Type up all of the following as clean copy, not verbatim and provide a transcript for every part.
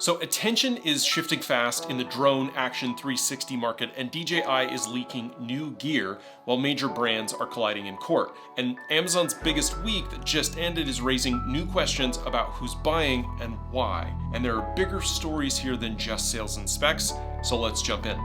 So attention is shifting fast in the drone action 360 market, and DJI is leaking new gear while major brands are colliding in court. And Amazon's biggest week that just ended is raising new questions about who's buying and why. And there are bigger stories here than just sales and specs, so let's jump in.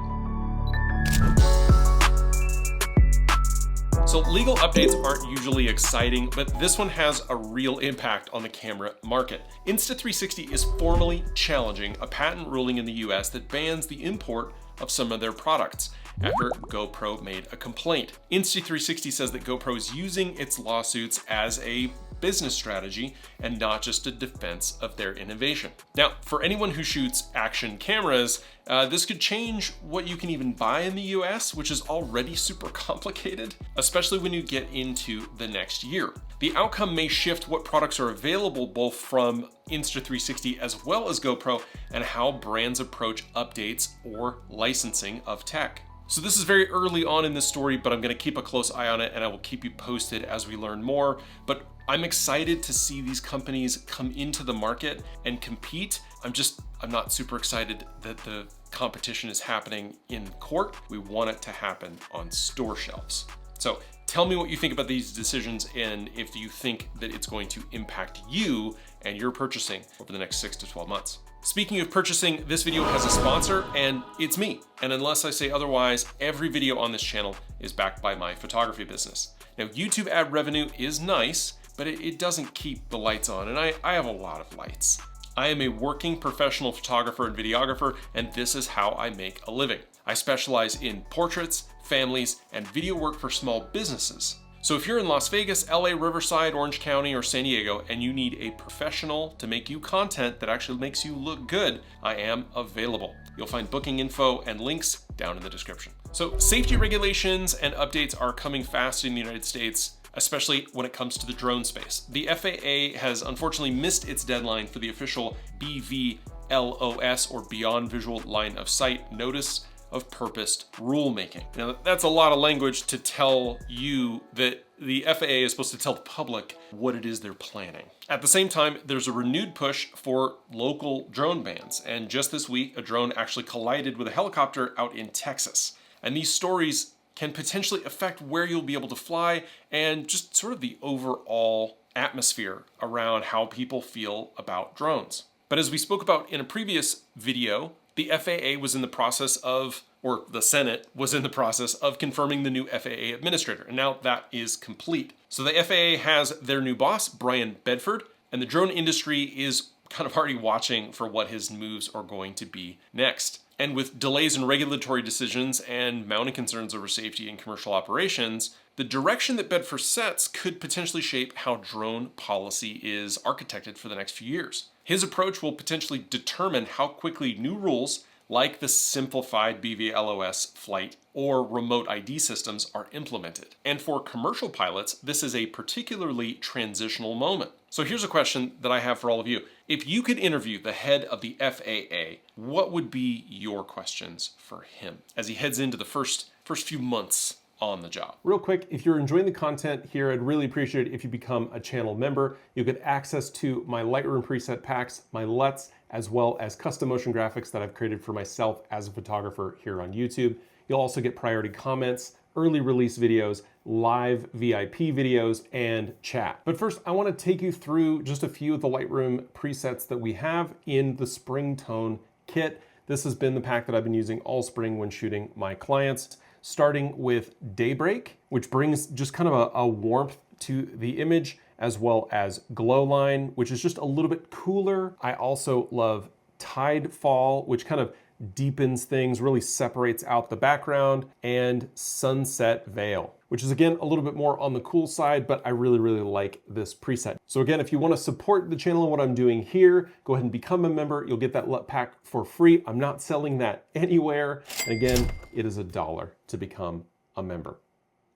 So legal updates aren't usually exciting, but this one has a real impact on the camera market. Insta360 is formally challenging a patent ruling in the US that bans the import of some of their products after GoPro made a complaint. Insta360 says that GoPro is using its lawsuits as a business strategy and not just a defense of their innovation. Now, for anyone who shoots action cameras, this could change what you can even buy in the US, which is already super complicated, especially when you get into the next year. The outcome may shift what products are available both from Insta360 as well as GoPro, and how brands approach updates or licensing of tech. So this is very early on in this story, but I'm gonna keep a close eye on it and I will keep you posted as we learn more. But I'm excited to see these companies come into the market and compete. I'm not super excited that the competition is happening in court. We want it to happen on store shelves. So tell me what you think about these decisions and if you think that it's going to impact you and your purchasing over the next 6 to 12 months. Speaking of purchasing, this video has a sponsor and it's me. And unless I say otherwise, every video on this channel is backed by my photography business. Now, YouTube ad revenue is nice, but it doesn't keep the lights on, and I have a lot of lights. I am a working professional photographer and videographer, and this is how I make a living. I specialize in portraits, families, and video work for small businesses. So if you're in Las Vegas, LA, Riverside, Orange County, or San Diego, and you need a professional to make you content that actually makes you look good, I am available. You'll find booking info and links down in the description. So safety regulations and updates are coming fast in the United States, especially when it comes to the drone space. The FAA has unfortunately missed its deadline for the official BVLOS, or Beyond Visual Line of Sight, Notice of Purposed rulemaking. Now, that's a lot of language to tell you that the FAA is supposed to tell the public what it is they're planning. At the same time, there's a renewed push for local drone bans. And just this week, a drone actually collided with a helicopter out in Texas. And these stories can potentially affect where you'll be able to fly and just sort of the overall atmosphere around how people feel about drones. But as we spoke about in a previous video, the FAA was in the process of, or the Senate was in the process of confirming the new FAA administrator, and now that is complete. So the FAA has their new boss, Brian Bedford, and the drone industry is kind of already watching for what his moves are going to be next. And with delays in regulatory decisions and mounting concerns over safety in commercial operations, the direction that Bedford sets could potentially shape how drone policy is architected for the next few years. His approach will potentially determine how quickly new rules like the simplified BVLOS flight or remote ID systems are implemented. And for commercial pilots, this is a particularly transitional moment. So here's a question that I have for all of you. If you could interview the head of the FAA, what would be your questions for him as he heads into the first few months on the job? Real quick, if you're enjoying the content here, I'd really appreciate it if you become a channel member. You'll get access to my Lightroom preset packs, my LUTs, as well as custom motion graphics that I've created for myself as a photographer here on YouTube. You'll also get priority comments, early release videos, live VIP videos, and chat. But first, I want to take you through just a few of the Lightroom presets that we have in the Spring Tone kit. This has been the pack that I've been using all spring when shooting my clients, starting with Daybreak, which brings just kind of a warmth to the image, as well as Glow Line, which is just a little bit cooler. I also love Tidefall, which kind of deepens things, really separates out the background, and Sunset Veil, which is again a little bit more on the cool side, but I really, really like this preset. So again, if you want to support the channel and what I'm doing here, go ahead and become a member. You'll get that LUT pack for free. I'm not selling that anywhere. And again, it is $1 to become a member.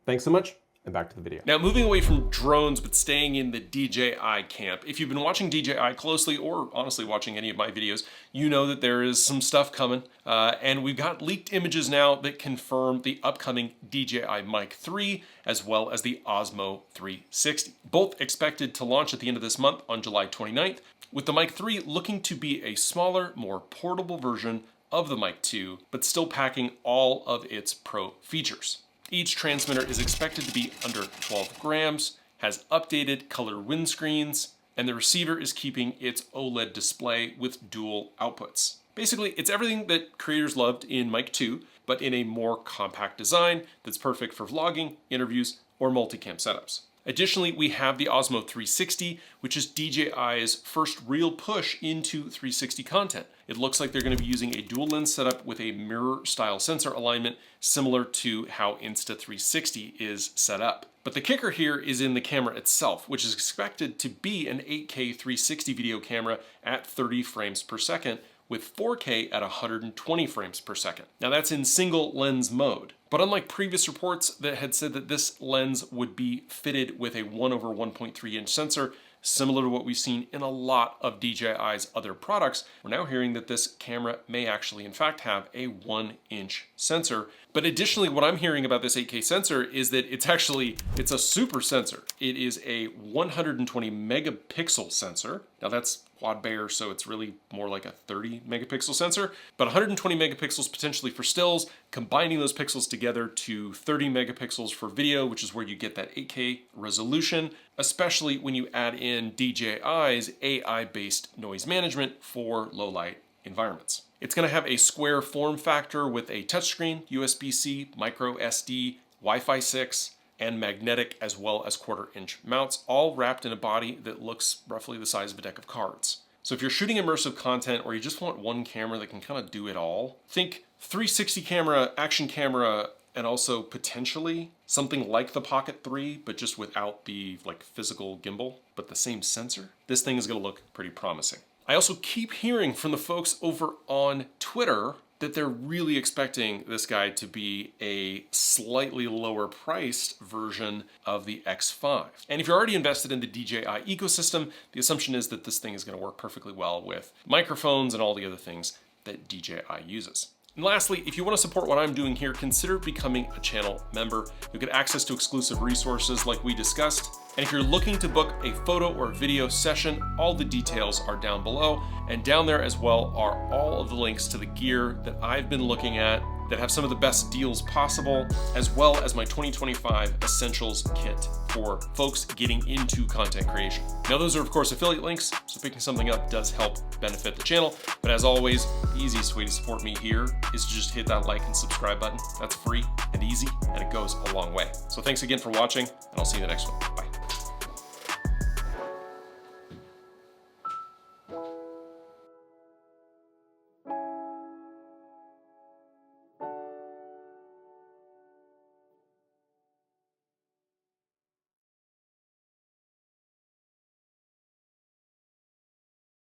Thanks so much. and back to the video. Now, moving away from drones, but staying in the DJI camp, if you've been watching DJI closely, or honestly watching any of my videos, you know that there is some stuff coming, and we've got leaked images now that confirm the upcoming DJI Mic 3, as well as the Osmo 360. Both expected to launch at the end of this month on July 29th, with the Mic 3 looking to be a smaller, more portable version of the Mic 2, but still packing all of its pro features. Each transmitter is expected to be under 12 grams, has updated color windscreens, and the receiver is keeping its OLED display with dual outputs. Basically, it's everything that creators loved in Mic 2, but in a more compact design that's perfect for vlogging, interviews, or multicam setups. Additionally, we have the Osmo 360, which is DJI's first real push into 360 content. It looks like they're going to be using a dual lens setup with a mirror style sensor alignment, similar to how Insta360 is set up. But the kicker here is in the camera itself, which is expected to be an 8K 360 video camera at 30 frames per second, with 4K at 120 frames per second. Now that's in single lens mode. But unlike previous reports that had said that this lens would be fitted with a 1/1.3 inch sensor, similar to what we've seen in a lot of DJI's other products, we're now hearing that this camera may actually in fact have a 1-inch sensor. But additionally, what I'm hearing about this 8K sensor is that it's a super sensor. It is a 120 megapixel sensor. Now that's quad Bayer, so it's really more like a 30 megapixel sensor, but 120 megapixels potentially for stills, combining those pixels together to 30 megapixels for video, which is where you get that 8K resolution, especially when you add in DJI's AI-based noise management for low light environments. It's going to have a square form factor with a touchscreen, USB-C, micro SD, Wi-Fi 6, and magnetic as well as 1/4 inch mounts, all wrapped in a body that looks roughly the size of a deck of cards. So if you're shooting immersive content or you just want one camera that can kind of do it all, think 360 camera, action camera, and also potentially something like the Pocket 3, but just without the physical gimbal, but the same sensor. This thing is going to look pretty promising. I also keep hearing from the folks over on Twitter that they're really expecting this guy to be a slightly lower priced version of the X5. And if you're already invested in the DJI ecosystem, the assumption is that this thing is going to work perfectly well with microphones and all the other things that DJI uses. And lastly, if you want to support what I'm doing here, consider becoming a channel member. You'll get access to exclusive resources like we discussed. And if you're looking to book a photo or video session, all the details are down below. And down there as well are all of the links to the gear that I've been looking at that have some of the best deals possible, as well as my 2025 Essentials Kit for folks getting into content creation. Now those are of course affiliate links, so picking something up does help benefit the channel. But as always, the easiest way to support me here is to just hit that like and subscribe button. That's free and easy, and it goes a long way. So thanks again for watching, and I'll see you in the next one. Bye.